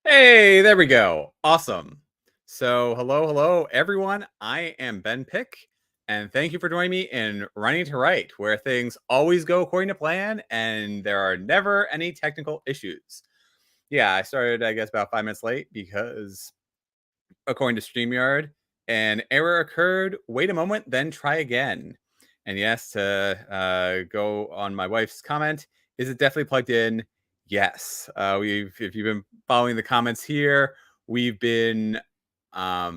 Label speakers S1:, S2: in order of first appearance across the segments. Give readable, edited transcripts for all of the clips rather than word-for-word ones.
S1: Hey, there we go. Awesome. So, hello, everyone. I am Ben Pick, and thank you for joining me in Running to Right, where things always go according to plan and there are never any technical issues. Yeah, I started, I guess, about 5 minutes late because, according to StreamYard, an error occurred. Wait a moment, then try again. And yes, to go on my wife's comment, is it definitely plugged in? Yes. If you've been following the comments here, we've been. I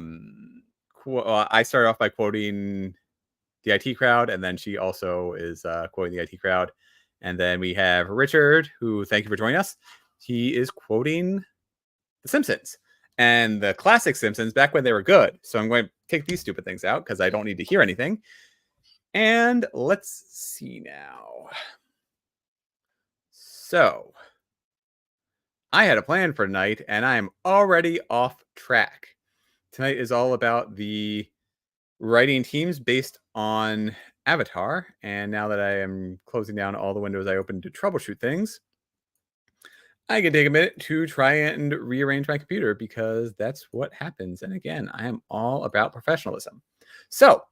S1: started off by quoting the IT crowd, and then she also is quoting the IT crowd. And then we have Richard, who thank you for joining us. He is quoting the Simpsons and the classic Simpsons back when they were good. So I'm going to take these stupid things out because I don't need to hear anything. And let's see now. So I had a plan for tonight and I am already off track. Tonight is all about the writing teams based on Avatar. And now that I am closing down all the windows I opened to troubleshoot things, I can take a minute to try and rearrange my computer because that's what happens. And again, I am all about professionalism. So,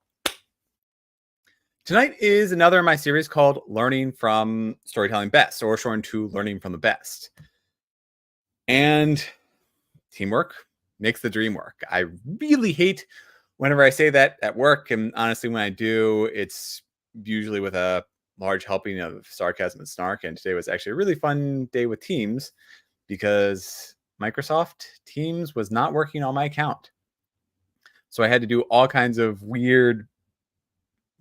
S1: tonight is another in my series called Learning from Storytelling Best, or shortened to Learning from the Best. And teamwork makes the dream work. I really hate whenever I say that at work. And honestly, when I do, it's usually with a large helping of sarcasm and snark. And today was actually a really fun day with Teams because Microsoft Teams was not working on my account. So I had to do all kinds of weird,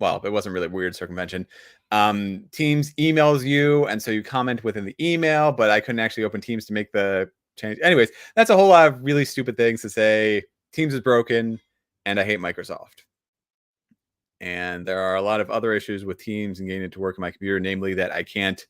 S1: well, it wasn't really weird circumvention. Teams emails you, and so you comment within the email, but I couldn't actually open Teams to make the change. Anyways, that's a whole lot of really stupid things to say. Teams is broken, and I hate Microsoft. And there are a lot of other issues with Teams and getting it to work on my computer, namely that I can't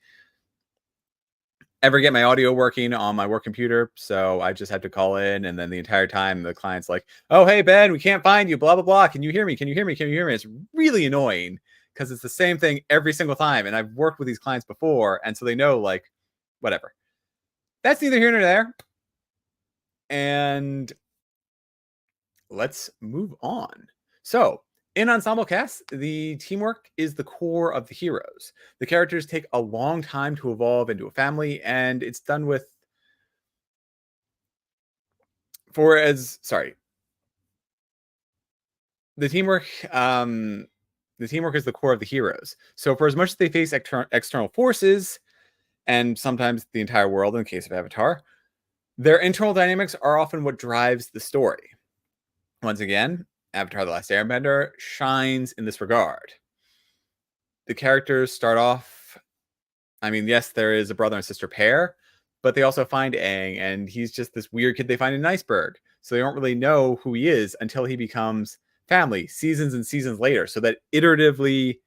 S1: ever get my audio working on my work computer. So I just have to call in, and then the entire time the client's like, "Oh, hey Ben, we can't find you, blah blah blah. Can you hear me? Can you hear me? Can you hear me?" It's really annoying because it's the same thing every single time. And I've worked with these clients before, and so they know, like, whatever. That's neither here nor there. And let's move on. So, in Ensemble Cast, the teamwork is the core of the heroes. The characters take a long time to evolve into a family, and it's done with sorry, the teamwork the teamwork is the core of the heroes. So for as much as they face external forces, and sometimes the entire world in the case of Avatar, their internal dynamics are often what drives the story. Once again, Avatar: The Last Airbender shines in this regard. The characters start off, I mean, yes, there is a brother and sister pair, but they also find Aang, and he's just this weird kid they find in an iceberg. So they don't really know who he is until he becomes family seasons and seasons later, so that iteratively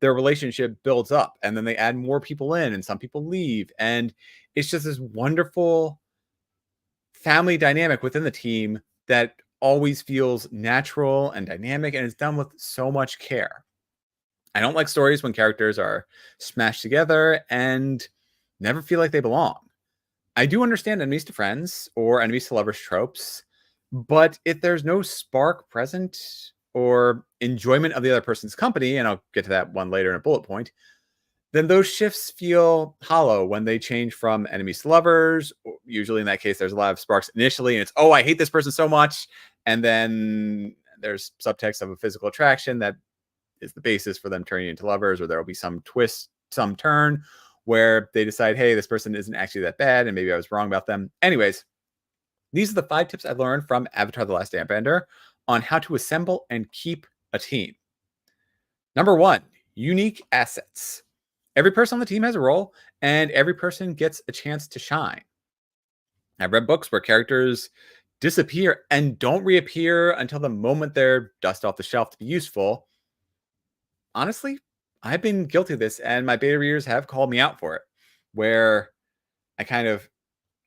S1: their relationship builds up, and then they add more people in, and some people leave. And it's just this wonderful family dynamic within the team that always feels natural and dynamic, and it's done with so much care. I don't like stories when characters are smashed together and never feel like they belong. I do understand enemies to friends or enemies to lovers tropes, but if there's no spark present or enjoyment of the other person's company, and I'll get to that one later in a bullet point, then those shifts feel hollow when they change from enemies to lovers. Usually in that case, there's a lot of sparks initially, and it's, oh, I hate this person so much. And then there's subtext of a physical attraction that is the basis for them turning into lovers, or there will be some twist, some turn where they decide, hey, this person isn't actually that bad, and maybe I was wrong about them. Anyways, these are the 5 tips I learned from Avatar: The Last Airbender on how to assemble and keep a team. Number 1, unique assets. Every person on the team has a role, and every person gets a chance to shine. I've read books where characters disappear and don't reappear until the moment they're dust off the shelf to be useful. Honestly, I've been guilty of this, and my beta readers have called me out for it, where I kind of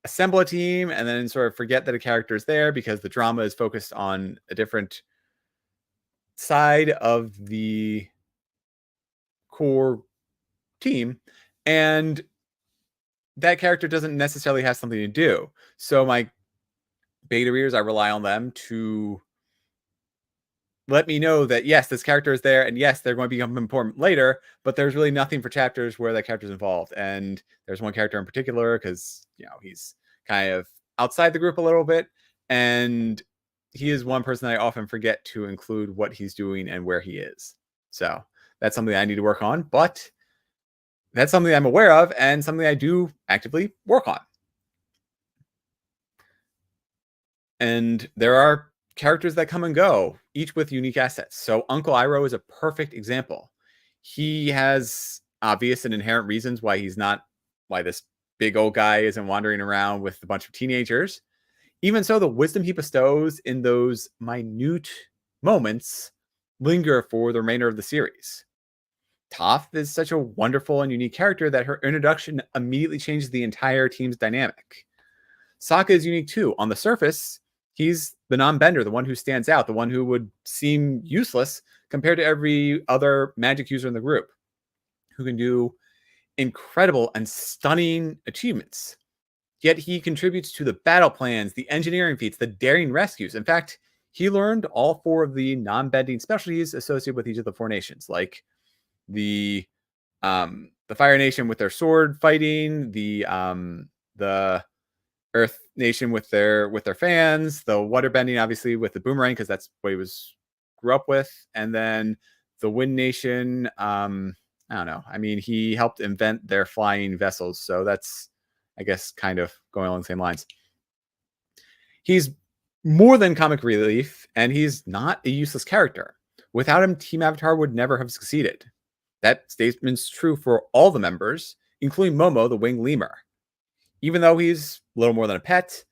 S1: assemble a team and then sort of forget that a character is there because the drama is focused on a different side of the core team, and that character doesn't necessarily have something to do. So my beta readers, I rely on them to let me know that, yes, this character is there, and yes, they're going to become important later, but there's really nothing for chapters where that character's involved. And there's one character in particular, because, he's kind of outside the group a little bit, and he is one person I often forget to include what he's doing and where he is. So that's something I need to work on, but that's something I'm aware of and something I do actively work on. And there are characters that come and go, each with unique assets. So Uncle Iroh is a perfect example. He has obvious and inherent reasons why this big old guy isn't wandering around with a bunch of teenagers. Even so, the wisdom he bestows in those minute moments linger for the remainder of the series. Toph is such a wonderful and unique character that her introduction immediately changes the entire team's dynamic. Sokka is unique too. On the surface, he's the non-bender, the one who stands out, the one who would seem useless compared to every other magic user in the group, who can do incredible and stunning achievements. Yet he contributes to the battle plans, the engineering feats, the daring rescues. In fact, he learned all 4 of the non-bending specialties associated with each of the 4 nations, like the Fire Nation with their sword fighting, the Earth Nation with their fans, the water bending obviously with the boomerang, because that's what he grew up with, and then the Wind Nation. I don't know. I mean, he helped invent their flying vessels, so that's, I guess, kind of going along the same lines. He's more than comic relief, and he's not a useless character. Without him, Team Avatar would never have succeeded. That statement's true for all the members, including Momo, the winged lemur. Even though he's a little more than a pet,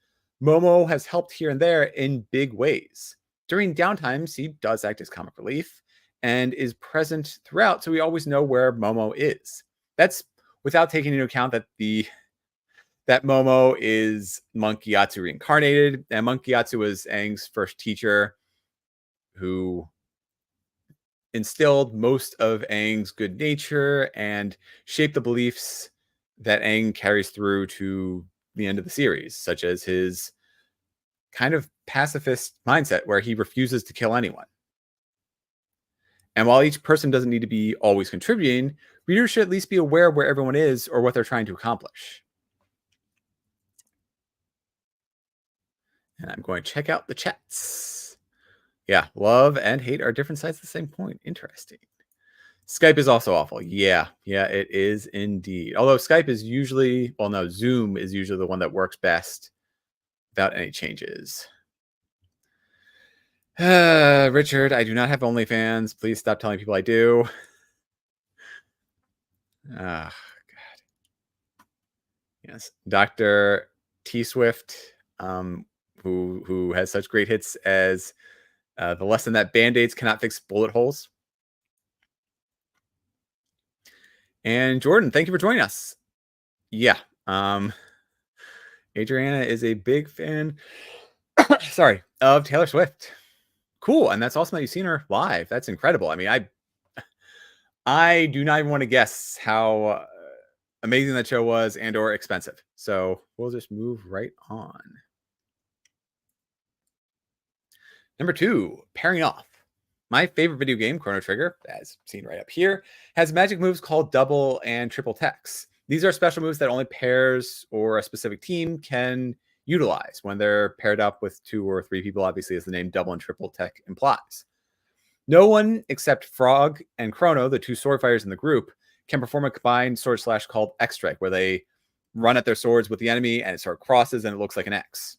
S1: Momo has helped here and there in big ways. During downtimes, he does act as comic relief and is present throughout, so we always know where Momo is. That's without taking into account that Momo is Monk Gyatso reincarnated, and Monk Gyatso was Aang's first teacher, who instilled most of Aang's good nature and shaped the beliefs that Aang carries through to the end of the series, such as his kind of pacifist mindset where he refuses to kill anyone. And while each person doesn't need to be always contributing, readers should at least be aware of where everyone is or what they're trying to accomplish. And I'm going to check out the chats. Yeah, love and hate are different sides of the same point. Interesting. Skype is also awful. Yeah, it is indeed. Although Skype is usually, Zoom is usually the one that works best without any changes. Richard, I do not have OnlyFans. Please stop telling people I do. God. Yes, Dr. T Swift, who has such great hits as the lesson that Band-Aids cannot fix bullet holes. And Jordan, thank you for joining us. Yeah. Adriana is a big fan of Taylor Swift. Cool. And that's awesome that you've seen her live. That's incredible. I mean, I do not even want to guess how amazing that show was and or expensive. So we'll just move right on. Number 2, pairing off. My favorite video game, Chrono Trigger, as seen right up here, has magic moves called double and triple techs. These are special moves that only pairs or a specific team can utilize when they're paired up with 2 or 3 people, obviously, as the name double and triple tech implies. No one except Frog and Chrono, the 2 sword fighters in the group, can perform a combined sword slash called X Strike, where they run at their swords with the enemy and it sort of crosses and it looks like an X.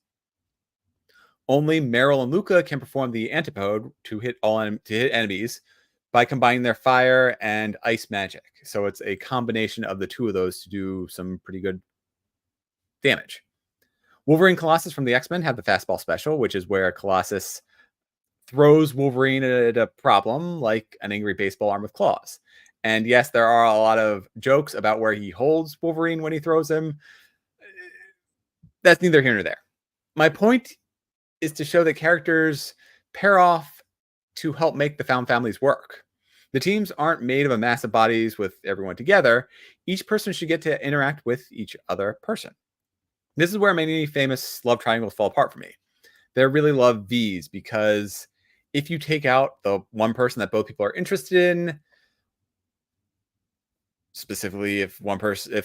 S1: Only Meryl and Luca can perform the antipode to hit enemies by combining their fire and ice magic. So it's a combination of the 2 of those to do some pretty good damage. Wolverine and Colossus from the X-Men have the fastball special, which is where Colossus throws Wolverine at a problem like an angry baseball arm with claws. And yes, there are a lot of jokes about where he holds Wolverine when he throws him. That's neither here nor there. My point is to show that characters pair off to help make the found families work. The teams aren't made of a mass of bodies with everyone together. Each person should get to interact with each other person. This is where many famous love triangles fall apart for me. They really love V's because if you take out the one person that both people are interested in, specifically if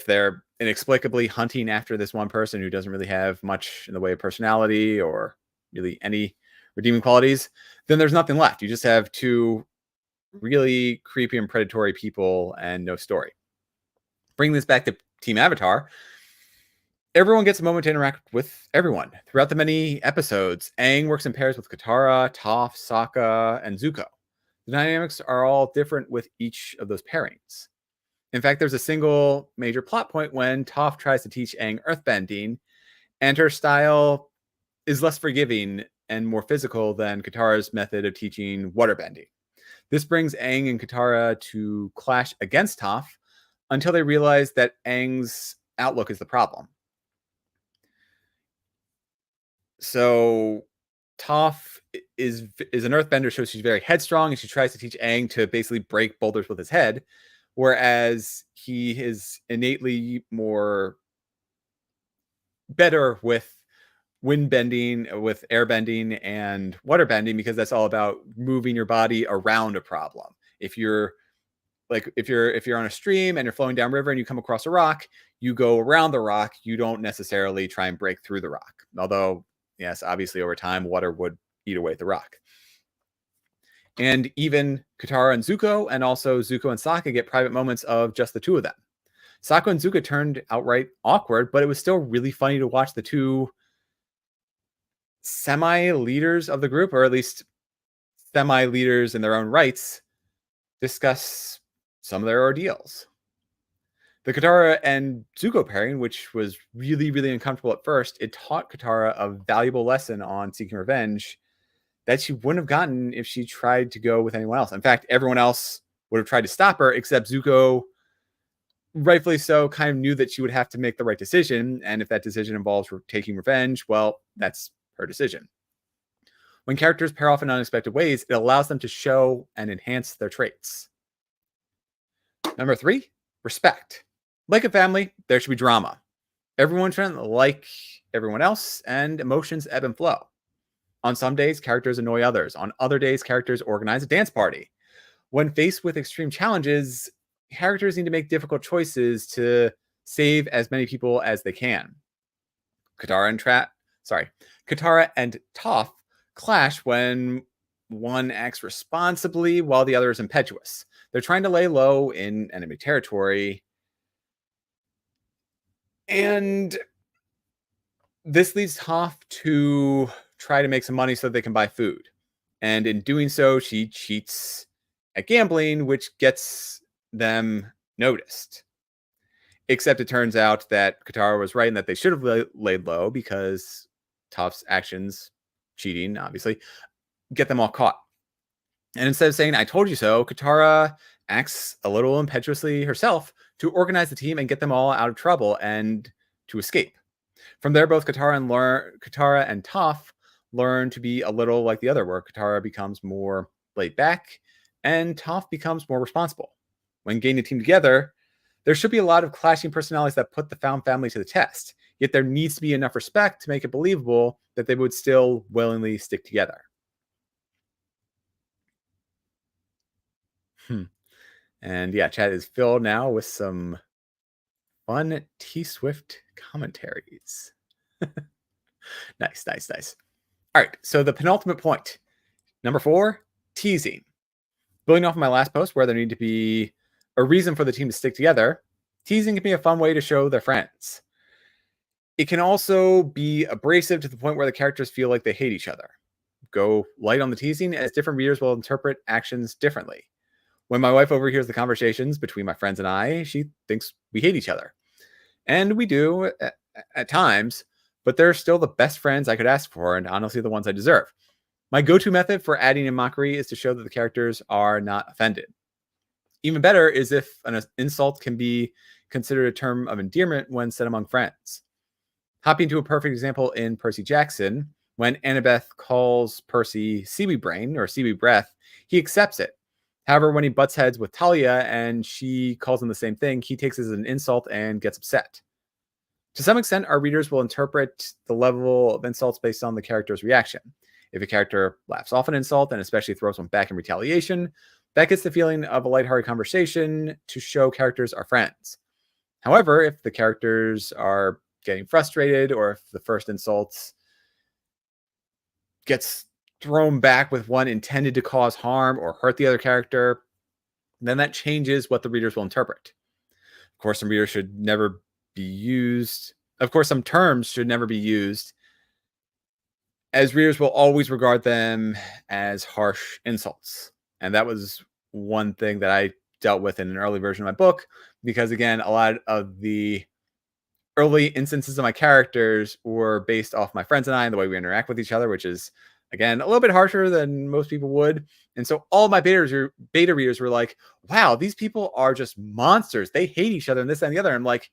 S1: they're inexplicably hunting after this one person who doesn't really have much in the way of personality or really any redeeming qualities, then there's nothing left. You just have two really creepy and predatory people and no story. Bringing this back to Team Avatar, everyone gets a moment to interact with everyone. Throughout the many episodes, Aang works in pairs with Katara, Toph, Sokka, and Zuko. The dynamics are all different with each of those pairings. In fact, there's a single major plot point when Toph tries to teach Aang earthbending, and her style is less forgiving and more physical than Katara's method of teaching waterbending. This brings Aang and Katara to clash against Toph until they realize that Aang's outlook is the problem. So Toph is an earthbender, so she's very headstrong, and she tries to teach Aang to basically break boulders with his head, whereas he is innately more better with wind bending, with air bending, and water bending, because that's all about moving your body around a problem. If you're on a stream and you're flowing downriver and you come across a rock, you go around the rock. You don't necessarily try and break through the rock. Although, yes, obviously over time, water would eat away at the rock. And even Katara and Zuko, and also Zuko and Sokka, get private moments of just the two of them. Sokka and Zuko turned outright awkward, but it was still really funny to watch the two semi-leaders of the group, or at least semi-leaders in their own rights, discuss some of their ordeals. The Katara and Zuko pairing, which was really, really uncomfortable at first, it taught Katara a valuable lesson on seeking revenge that she wouldn't have gotten if she tried to go with anyone else. In fact, everyone else would have tried to stop her, except Zuko, rightfully so, kind of knew that she would have to make the right decision. And if that decision involves taking revenge, well, that's her decision. When characters pair off in unexpected ways, it allows them to show and enhance their traits. Number 3, respect. Like a family, there should be drama. Everyone shouldn't like everyone else, and emotions ebb and flow. On some days, characters annoy others. On other days, characters organize a dance party. When faced with extreme challenges, characters need to make difficult choices to save as many people as they can. Katara and Toph clash when one acts responsibly while the other is impetuous. They're trying to lay low in enemy territory, and this leads Toph to try to make some money so they can buy food. And in doing so, she cheats at gambling, which gets them noticed. Except it turns out that Katara was right and that they should have laid low, because Toph's actions, cheating, obviously, get them all caught. And instead of saying, "I told you so," Katara acts a little impetuously herself to organize the team and get them all out of trouble and to escape. From there, both Katara and Toph learn to be a little like the other, where Katara becomes more laid back and Toph becomes more responsible. When getting a team together, there should be a lot of clashing personalities that put the found family to the test. Yet there needs to be enough respect to make it believable that they would still willingly stick together. And yeah, chat is filled now with some fun T-Swift commentaries. Nice. All right, so the penultimate point. Number 4, teasing. Building off of my last post where there need to be a reason for the team to stick together, teasing can be a fun way to show their friends. It can also be abrasive to the point where the characters feel like they hate each other. Go light on the teasing, as different readers will interpret actions differently. When my wife overhears the conversations between my friends and I, she thinks we hate each other. And we do at times, but they're still the best friends I could ask for, and honestly the ones I deserve. My go-to method for adding in mockery is to show that the characters are not offended. Even better is if an insult can be considered a term of endearment when said among friends. Hopping to a perfect example in Percy Jackson, when Annabeth calls Percy seaweed brain or seaweed breath, he accepts it. However, when he butts heads with Talia and she calls him the same thing, he takes it as an insult and gets upset. To some extent, our readers will interpret the level of insults based on the character's reaction. If a character laughs off an insult and especially throws one back in retaliation, that gets the feeling of a lighthearted conversation to show characters are friends. However, if the characters are getting frustrated or if the first insult gets thrown back with one intended to cause harm or hurt the other character, then that changes what the readers will interpret. Of course, some readers should never be used. Of course, some terms should never be used, as readers will always regard them as harsh insults. And that was one thing that I dealt with in an early version of my book, because again, a lot of the early instances of my characters were based off my friends and I and the way we interact with each other, which is, again, a little bit harsher than most people would. And so all my beta readers were like, wow, these people are just monsters. They hate each other and this and the other. I'm like,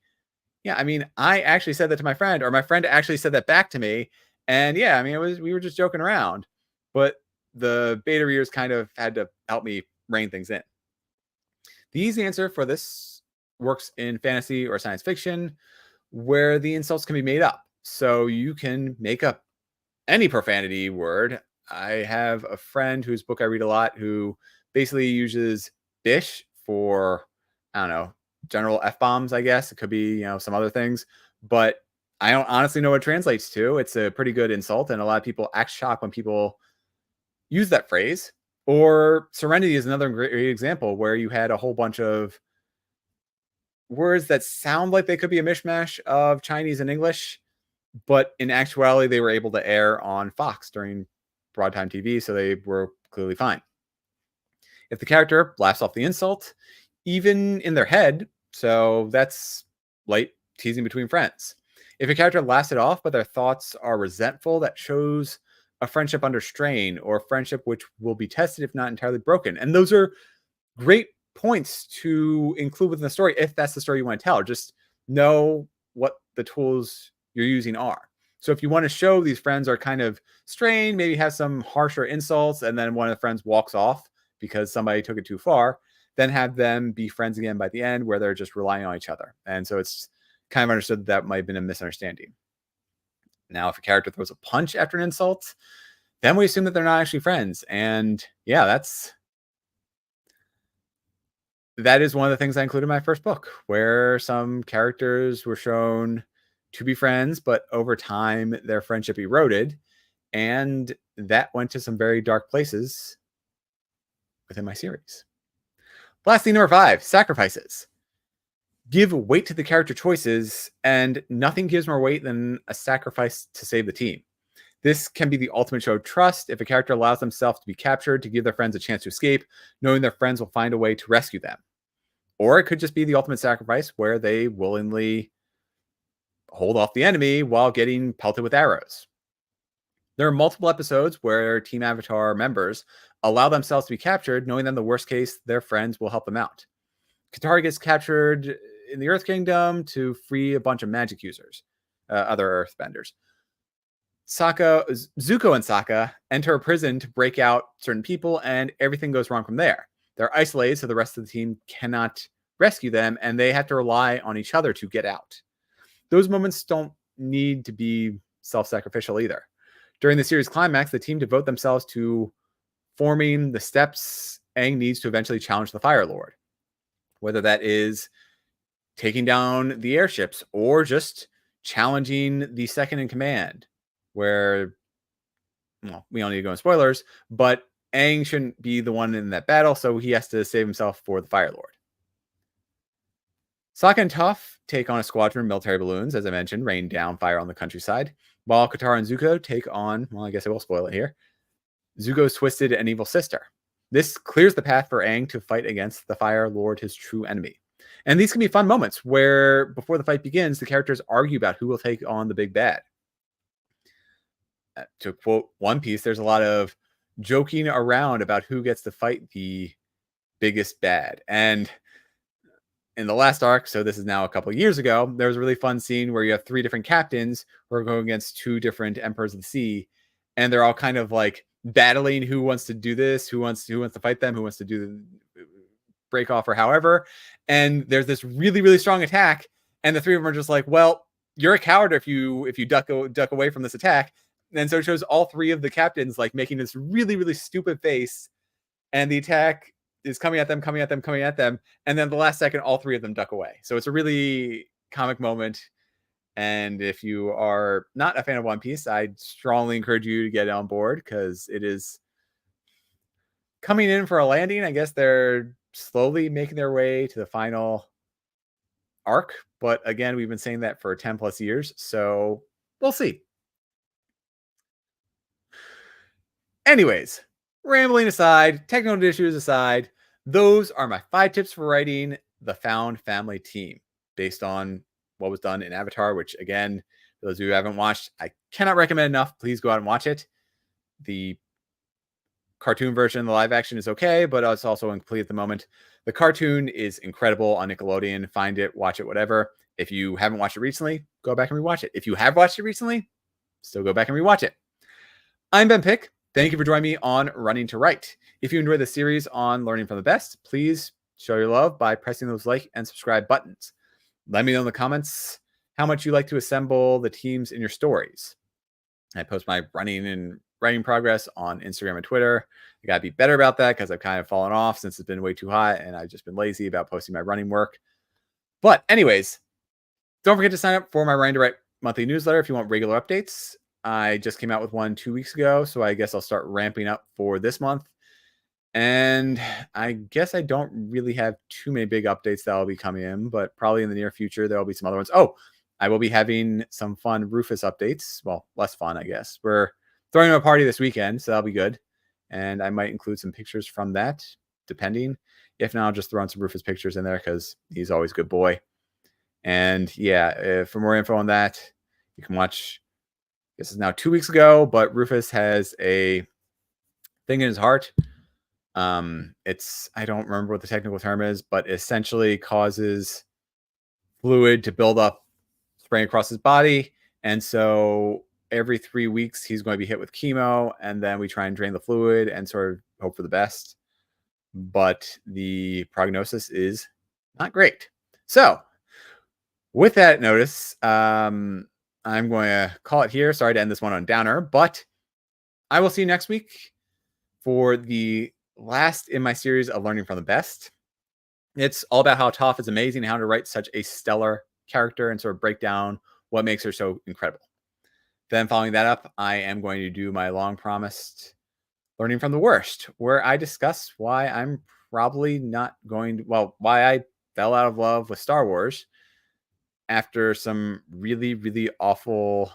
S1: yeah, I mean, I actually said that to my friend, or my friend actually said that back to me. And yeah, I mean, we were just joking around. But the beta readers kind of had to help me rein things in. The easy answer for this works in fantasy or science fiction, where the insults can be made up. So you can make up any profanity word. I have a friend whose book I read a lot who basically uses bish for, I don't know, general F-bombs, I guess. It could be, some other things. But I don't honestly know what it translates to. It's a pretty good insult, and a lot of people act shocked when people use that phrase. Or serenity is another great example where you had a whole bunch of words that sound like they could be a mishmash of Chinese and English, but in actuality, they were able to air on Fox during broad time TV, so they were clearly fine. If the character laughs off the insult, even in their head, so that's light teasing between friends. If a character laughs it off, but their thoughts are resentful, that shows a friendship under strain or a friendship which will be tested if not entirely broken. And those are great points to include within the story if that's the story you want to tell. Just know what the tools you're using are. So if you want to show these friends are kind of strained, maybe have some harsher insults, and then one of the friends walks off because somebody took it too far, then have them be friends again by the end where they're just relying on each other. And so it's kind of understood that might have been a misunderstanding. Now, if a character throws a punch after an insult, then we assume that they're not actually friends. And yeah, that is one of the things I included in my first book, where some characters were shown to be friends, but over time their friendship eroded, and that went to some very dark places within my series. Lastly, number 5, sacrifices. Give weight to the character choices, and nothing gives more weight than a sacrifice to save the team. This can be the ultimate show of trust if a character allows themselves to be captured to give their friends a chance to escape, knowing their friends will find a way to rescue them. Or it could just be the ultimate sacrifice where they willingly hold off the enemy while getting pelted with arrows. There are multiple episodes where Team Avatar members allow themselves to be captured, knowing that in the worst case, their friends will help them out. Katara gets captured in the Earth Kingdom to free a bunch of magic users, other Earthbenders. Zuko and Sokka enter a prison to break out certain people, and everything goes wrong from there. They're isolated, so the rest of the team cannot rescue them, and they have to rely on each other to get out. Those moments don't need to be self-sacrificial either. During the series climax, the team devote themselves to forming the steps Aang needs to eventually challenge the Fire Lord. Whether that is taking down the airships or just challenging the second in command, where, well, we don't need to go in spoilers, but Aang shouldn't be the one in that battle, so he has to save himself for the Fire Lord. Sokka and Toph take on a squadron of military balloons, as I mentioned, rain down fire on the countryside, while Katara and Zuko take on, well, I guess I will spoil it here, Zuko's twisted and evil sister. This clears the path for Aang to fight against the Fire Lord, his true enemy. And these can be fun moments where, before the fight begins, the characters argue about who will take on the big bad. To quote One Piece, there's a lot of joking around about who gets to fight the biggest bad. And in the last arc, so this is now a couple years ago, there was a really fun scene where you have 3 different captains who are going against 2 different emperors of the sea, and they're all kind of like battling who wants to do this, who wants to fight them, who wants to do the break off or however. And there's this really, really strong attack, and the 3 of them are just like, well, you're a coward if you duck away from this attack. And so it shows all three of the captains like making this really really stupid face, and the attack is coming at them, coming at them, coming at them, and then the last second, all three of them duck away. So it's a really comic moment. And if you are not a fan of One Piece, I'd strongly encourage you to get on board because it is coming in for a landing. I guess they're slowly making their way to the final arc. But again, we've been saying that for 10 plus years. So we'll see. Anyways, rambling aside, technical issues aside, those are my 5 tips for writing the found family team based on what was done in Avatar, which again, for those of you who haven't watched, I cannot recommend enough. Please go out and watch it. The cartoon version, the live action is okay, but it's also incomplete at the moment. The cartoon is incredible on Nickelodeon. Find it, watch it, whatever. If you haven't watched it recently, go back and rewatch it. If you have watched it recently, still go back and rewatch it. I'm Ben Pick. Thank you for joining me on Running to Write. If you enjoyed the series on learning from the best, please show your love by pressing those like and subscribe buttons. Let me know in the comments how much you like to assemble the teams in your stories. I post my running and writing progress on Instagram and Twitter. I got to be better about that because I've kind of fallen off since it's been way too hot and I've just been lazy about posting my running work. But anyways, don't forget to sign up for my Running to Write monthly newsletter if you want regular updates. I just came out with one 2 weeks ago, so I guess I'll start ramping up for this month. And I guess I don't really have too many big updates that'll be coming in, but probably in the near future, there'll be some other ones. Oh, I will be having some fun Rufus updates. Well, less fun, I guess. We're throwing him a party this weekend, so that'll be good. And I might include some pictures from that, depending. If not, I'll just throw in some Rufus pictures in there because he's always a good boy. And yeah, for more info on that, you can watch. This is now 2 weeks ago, but Rufus has a thing in his heart. It's, I don't remember what the technical term is, but essentially causes fluid to build up, spraying across his body. And so every 3 weeks, he's going to be hit with chemo. And then we try and drain the fluid and sort of hope for the best. But the prognosis is not great. So with that notice, I'm going to call it here. Sorry to end this one on downer, but I will see you next week for the last in my series of learning from the best. It's all about how Toph is amazing, how to write such a stellar character and sort of break down what makes her so incredible. Then following that up, I am going to do my long promised learning from the worst, where I discuss why I'm probably not going to, well, why I fell out of love with Star Wars after some really, really awful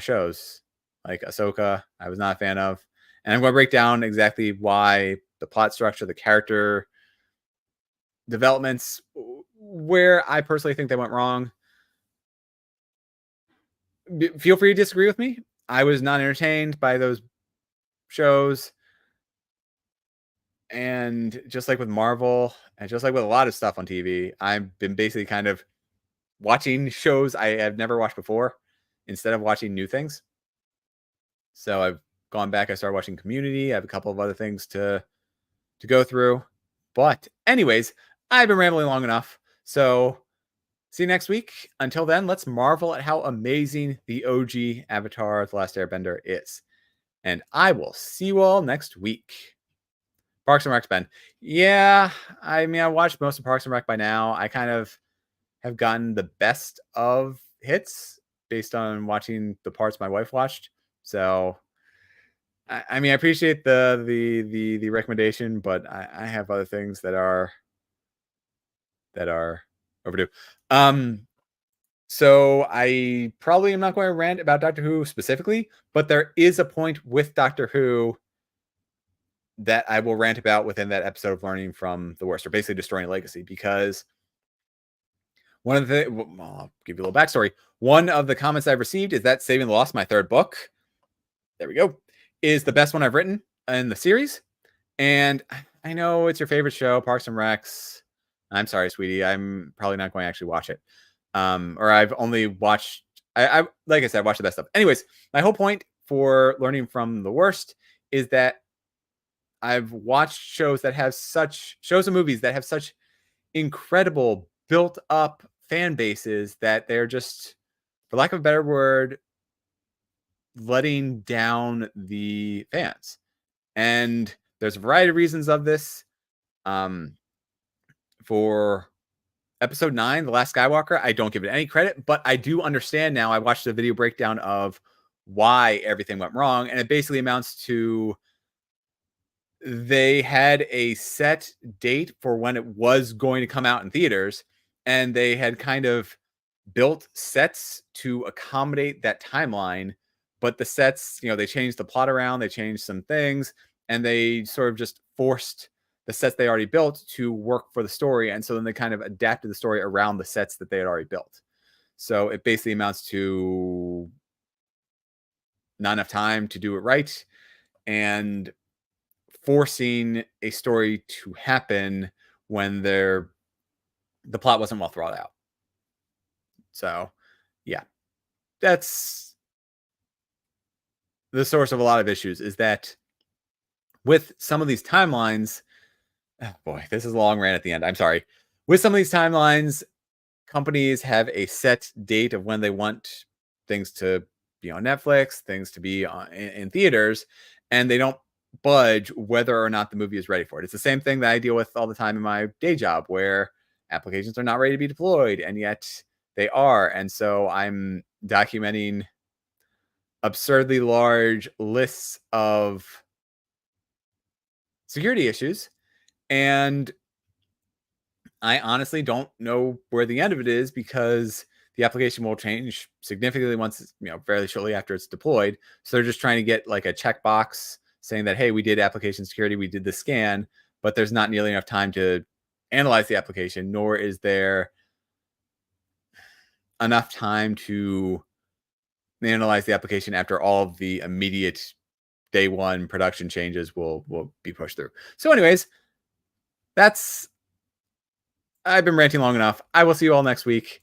S1: shows like Ahsoka, I was not a fan of. And I'm going to break down exactly why, the plot structure, the character developments, where I personally think they went wrong. Feel free to disagree with me. I was not entertained by those shows. And just like with Marvel, and just like with a lot of stuff on TV, I've been basically kind of watching shows I have never watched before instead of watching new things. So I've gone back. I started watching Community. I have a couple of other things to go through. But anyways, I've been rambling long enough. So see you next week. Until then, let's marvel at how amazing the OG Avatar The Last Airbender is. And I will see you all next week. Parks and Rec, Ben. Yeah, I mean, I watched most of Parks and Rec by now. I kind of have gotten the best of hits based on watching the parts my wife watched. So, I mean, I appreciate the recommendation, but I have other things that are overdue. So I probably am not going to rant about Doctor Who specifically, but there is a point with Doctor Who that I will rant about within that episode of learning from the worst, or basically destroying legacy, because one of the, well, I'll give you a little backstory. One of the comments I've received is that Saving the Lost, my third book, there we go, is the best one I've written in the series. And I know it's your favorite show, Parks and Recs. I'm sorry, sweetie. I'm probably not going to actually watch it. Or I've only watched, I like I said, I watched the best stuff. Anyways, my whole point for learning from the worst is that I've watched shows and movies that have such incredible built up fan bases that they're just, for lack of a better word, letting down the fans. And there's a variety of reasons of this. For episode 9, The Last Skywalker, I don't give it any credit, but I do understand now. I watched a video breakdown of why everything went wrong, and it basically amounts to they had a set date for when it was going to come out in theaters, and they had kind of built sets to accommodate that timeline. But the sets, they changed the plot around, they changed some things, and they sort of just forced the sets they already built to work for the story. And so then they kind of adapted the story around the sets that they had already built. So it basically amounts to not enough time to do it right, and forcing a story to happen when the plot wasn't well thought out. So, yeah, that's the source of a lot of issues, is that with some of these timelines, oh boy, this is a long rant at the end. I'm sorry. With some of these timelines, companies have a set date of when they want things to be on Netflix, things to be in theaters, and they don't budge whether or not the movie is ready for it. It's the same thing that I deal with all the time in my day job, where applications are not ready to be deployed, and yet they are. And so I'm documenting absurdly large lists of security issues, and I honestly don't know where the end of it is, because the application will change significantly once, fairly shortly after it's deployed. So they're just trying to get like a checkbox saying that, hey, we did application security, we did the scan, but there's not nearly enough time to analyze the application, nor is there enough time to analyze the application after all of the immediate day one production changes will be pushed through. So anyways, I've been ranting long enough. I will see you all next week.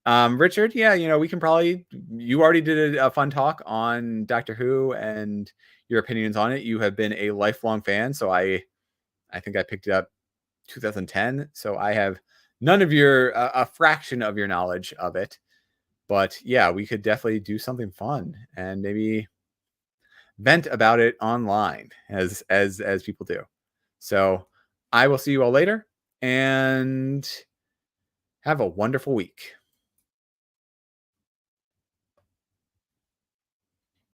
S1: Richard, yeah, we can probably, you already did a fun talk on Doctor Who and your opinions on it. You have been a lifelong fan, so I think I picked it up 2010, so I have none of a fraction of your knowledge of it. But yeah, we could definitely do something fun and maybe vent about it online as people do. So I will see you all later, and have a wonderful week.